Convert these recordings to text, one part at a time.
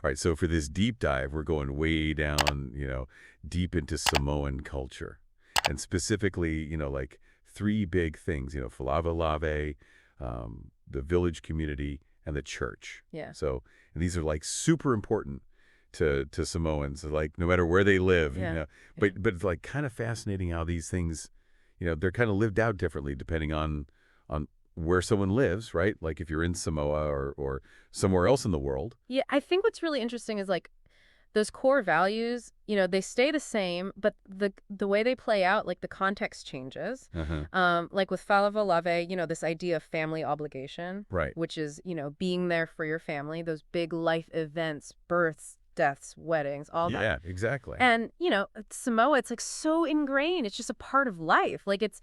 All right, so for this deep dive, we're going way down, deep into Samoan culture. And specifically, like three big things, Faalavelave, the village community, and the church. Yeah. So, and these are like super important to Samoans, like no matter where they live, Yeah. But it's like kind of fascinating how these things, they're kind of lived out differently depending on where someone lives, right? Like if you're in Samoa or somewhere else in the world. Yeah, I think what's really interesting is like those core values, they stay the same, but the way they play out, like the context changes. Uh-huh. Like with Faalavelave, this idea of family obligation, Right. which is, being there for your family, those big life events, births, deaths, weddings, all that. Yeah, exactly. And, Samoa, it's like so ingrained. It's just a part of life. Like it's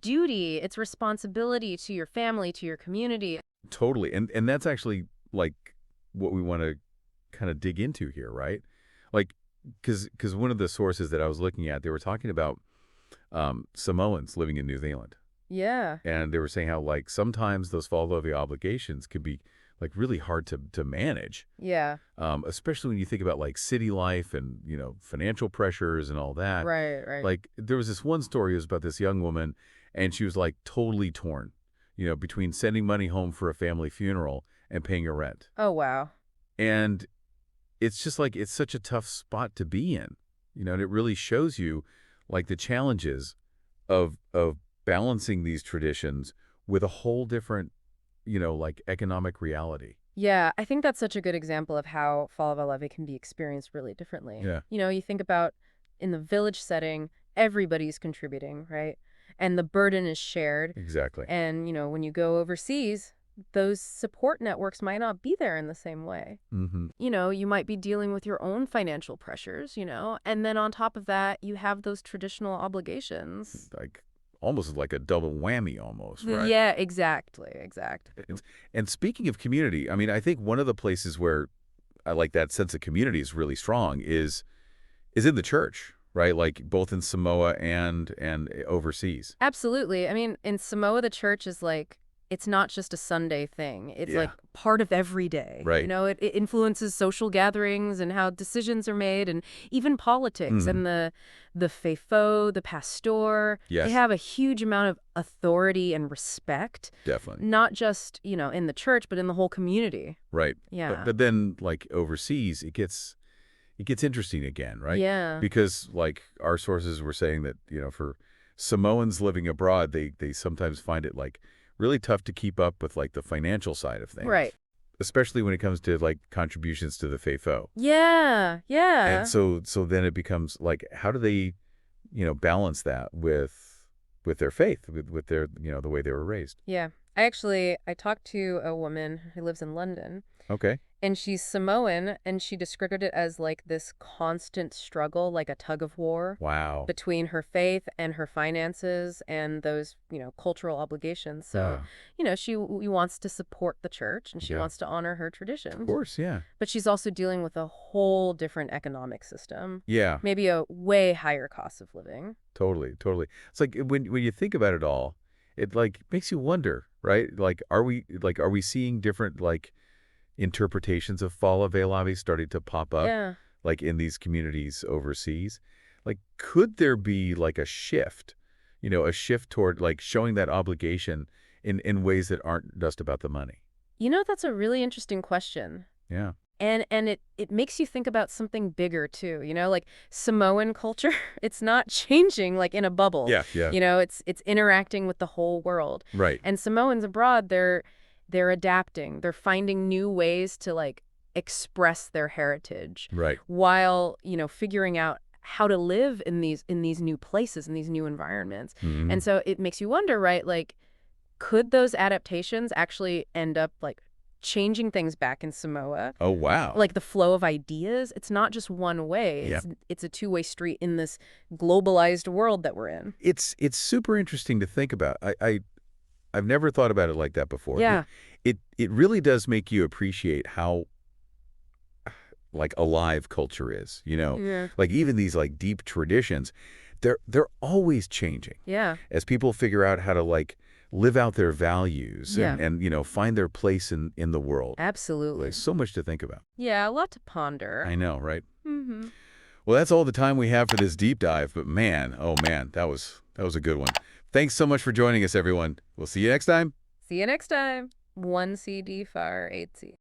duty, it's responsibility to your family, to your community. Totally. And that's actually like what we want to kind of dig into here, right? Like, because one of the sources that I was looking at, they were talking about Samoans living in New Zealand. Yeah. And they were saying how like sometimes those Faalavelave obligations could be like really hard to manage. Yeah. Especially when you think about like city life and, financial pressures and all that. Right. Like there was this one story, it was about this young woman and she was like totally torn, between sending money home for a family funeral and paying her rent. Oh, wow. And it's just like, it's such a tough spot to be in, and it really shows you like the challenges of balancing these traditions with a whole different, like economic reality. Yeah, I think that's such a good example of how Faalavelave can be experienced really differently. Yeah. You think about in the village setting, everybody's contributing, right? And the burden is shared. Exactly. And, when you go overseas, those support networks might not be there in the same way. Mm-hmm. You might be dealing with your own financial pressures, and then on top of that, you have those traditional obligations. Like almost like a double whammy almost, right? Yeah, exactly. And speaking of community, I mean, I think one of the places where I like that sense of community is really strong is in the church, right? Like both in Samoa and overseas. Absolutely. I mean, in Samoa, the church is like, it's not just a Sunday thing. It's Yeah. like part of every day. Right. It influences social gatherings and how decisions are made and even politics. Mhm. And the faifo, the pastor, Yes. they have a huge amount of authority and respect, Definitely. not just, in the church, but in the whole community. Right. Yeah. But then like overseas, it gets interesting again, right? Yeah. Because like our sources were saying that, for Samoans living abroad, they sometimes find it like really tough to keep up with like the financial side of things. Right. Especially when it comes to like contributions to the faifo. Yeah. And so then it becomes like, how do they, balance that with their faith, with their, the way they were raised? Yeah. I talked to a woman who lives in London. Okay. And she's Samoan, and she described it as like this constant struggle, like a tug of war Wow. between her faith and her finances and those, cultural obligations. So, she wants to support the church and she Yeah. wants to honor her traditions. Of course, yeah. But she's also dealing with a whole different economic system. Yeah. Maybe a way higher cost of living. Totally. It's like when you think about it all, it like makes you wonder, right? Like, are we seeing different like interpretations of Faalavelave starting to pop up, Yeah. like in these communities overseas? Like, could there be like a shift toward like showing that obligation in ways that aren't just about the money? That's a really interesting question. Yeah. And it makes you think about something bigger too, like Samoan culture, it's not changing like in a bubble. Yeah. It's interacting with the whole world. Right. And Samoans abroad, they're adapting. They're finding new ways to like express their heritage. Right. While, figuring out how to live in these new places, in these new environments. Mhm. And so it makes you wonder, right? Like, could those adaptations actually end up like changing things back in Samoa? Oh, wow. Like the flow of ideas, it's not just one way. Yeah. It's a two-way street in this globalized world that we're in. It's super interesting to think about. I've never thought about it like that before. Yeah. It really does make you appreciate how like alive culture is, Yeah. Like even these like deep traditions, they're always changing Yeah. as people figure out how to like live out their values Yeah. and find their place in the world. Absolutely. There's so much to think about. Yeah, a lot to ponder. I know, right? Mm-hmm. Well, that's all the time we have for this deep dive, but man, oh man, that was a good one. Thanks so much for joining us, everyone. We'll see you next time. See you next time. 1 CD, fire 8C.